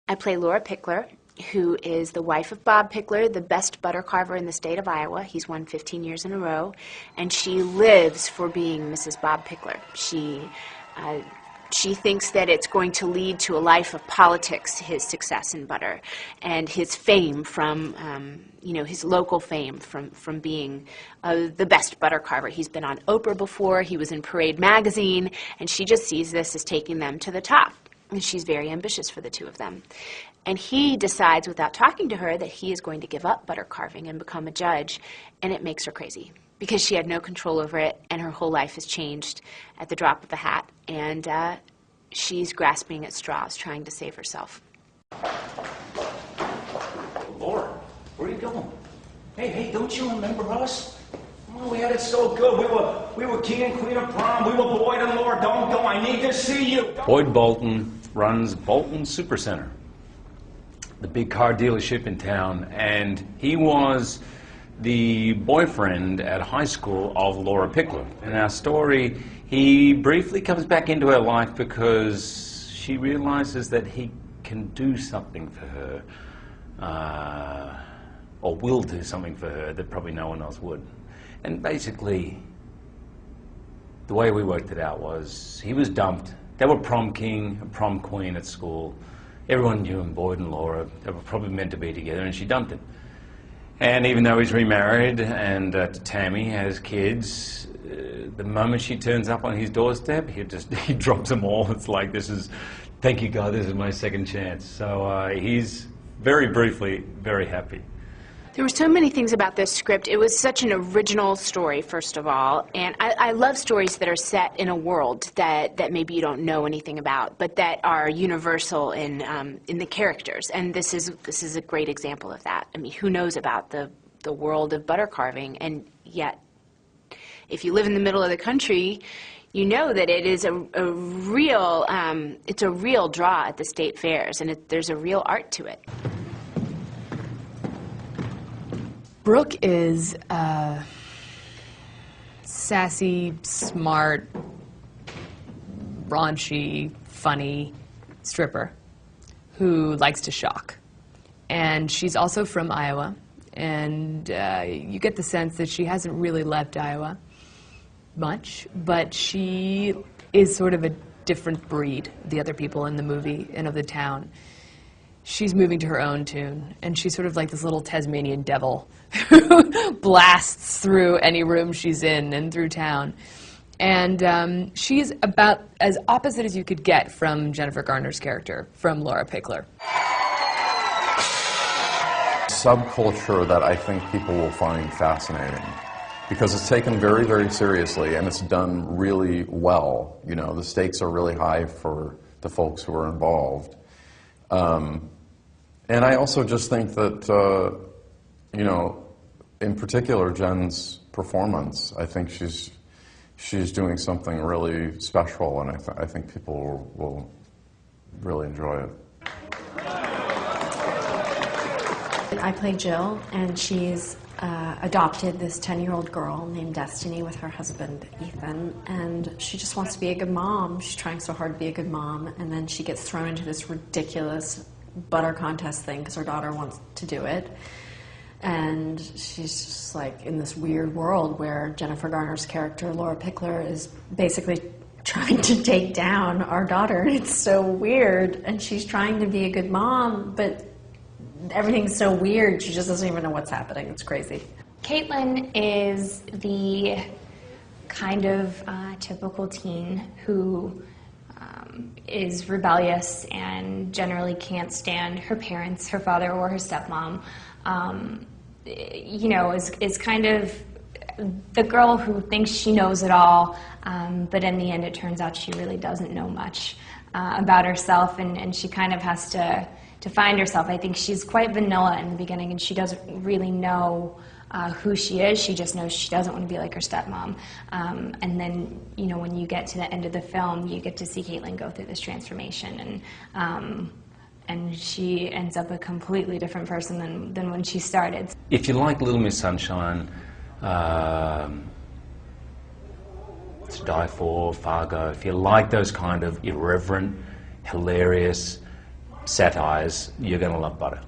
I play Laura Pickler, who is the wife of Bob Pickler, the best butter carver in the state of Iowa. He's won 15 years in a row, and she lives for being Mrs. Bob Pickler. She thinks that it's going to lead to a life of politics, his success in butter, and his fame from, his local fame from being the best butter carver. He's been on Oprah before, he was in Parade magazine, and she just sees this as taking them to the top. And she's very ambitious for the two of them. And he decides, without talking to her, that he is going to give up butter carving and become a judge, and it makes her crazy, because she had no control over it, and her whole life has changed at the drop of a hat, and she's grasping at straws, trying to save herself. Laura, where are you going? Hey, don't you remember us? Oh, we had it so good. We were king and queen of prom. We were Boyd and Laura. Don't go. I need to see you. Boyd Bolton runs Bolton Supercenter, the big car dealership in town, and he was the boyfriend at high school of Laura Pickler. In our story, he briefly comes back into her life because she realizes that he can do something for her, or will do something for her that probably no one else would. And basically, the way we worked it out was he was dumped. They were prom king and prom queen at school. Everyone knew him, Boyd and Laura. They were probably meant to be together, and she dumped him. And even though he's remarried and Tammy has kids, the moment she turns up on his doorstep, he drops them all. It's like, thank you God, this is my second chance. So he's very briefly very happy. There were so many things about this script. It was such an original story, first of all, and I love stories that are set in a world that maybe you don't know anything about, but that are universal in the characters. And this is a great example of that. I mean, who knows about the world of butter carving? And yet, if you live in the middle of the country, you know that it is a real draw at the state fairs, and there's a real art to it. Brooke is a sassy, smart, raunchy, funny stripper who likes to shock. And she's also from Iowa, and you get the sense that she hasn't really left Iowa much, but she is sort of a different breed, the other people in the movie and of the town. She's moving to her own tune, and she's sort of like this little Tasmanian devil who blasts through any room she's in and through town. And she's about as opposite as you could get from Jennifer Garner's character, from Laura Pickler. Subculture that I think people will find fascinating, because it's taken very, very seriously, and it's done really well. You know, the stakes are really high for the folks who are involved. And I also just think that, in particular, Jen's performance, I think she's doing something really special, and I think people will really enjoy it. I play Jill, and she's adopted this 10-year-old girl named Destiny with her husband, Ethan, and she just wants to be a good mom. She's trying so hard to be a good mom, and then she gets thrown into this ridiculous butter contest thing because her daughter wants to do it. And she's just like in this weird world where Jennifer Garner's character, Laura Pickler, is basically trying to take down our daughter. It's so weird. And she's trying to be a good mom, but everything's so weird. She just doesn't even know what's happening. It's crazy. Caitlin is the kind of typical teen who is rebellious and generally can't stand her parents, her father or her stepmom. Is kind of the girl who thinks she knows it all, but in the end it turns out she really doesn't know much about herself, and she kind of has to find herself. I think she's quite vanilla in the beginning, and she doesn't really know who she is. She just knows she doesn't want to be like her stepmom. And then, when you get to the end of the film, you get to see Caitlin go through this transformation, and she ends up a completely different person than when she started. If you like Little Miss Sunshine, To Die For, Fargo, if you like those kind of irreverent, hilarious, satires, you're going to love Butter.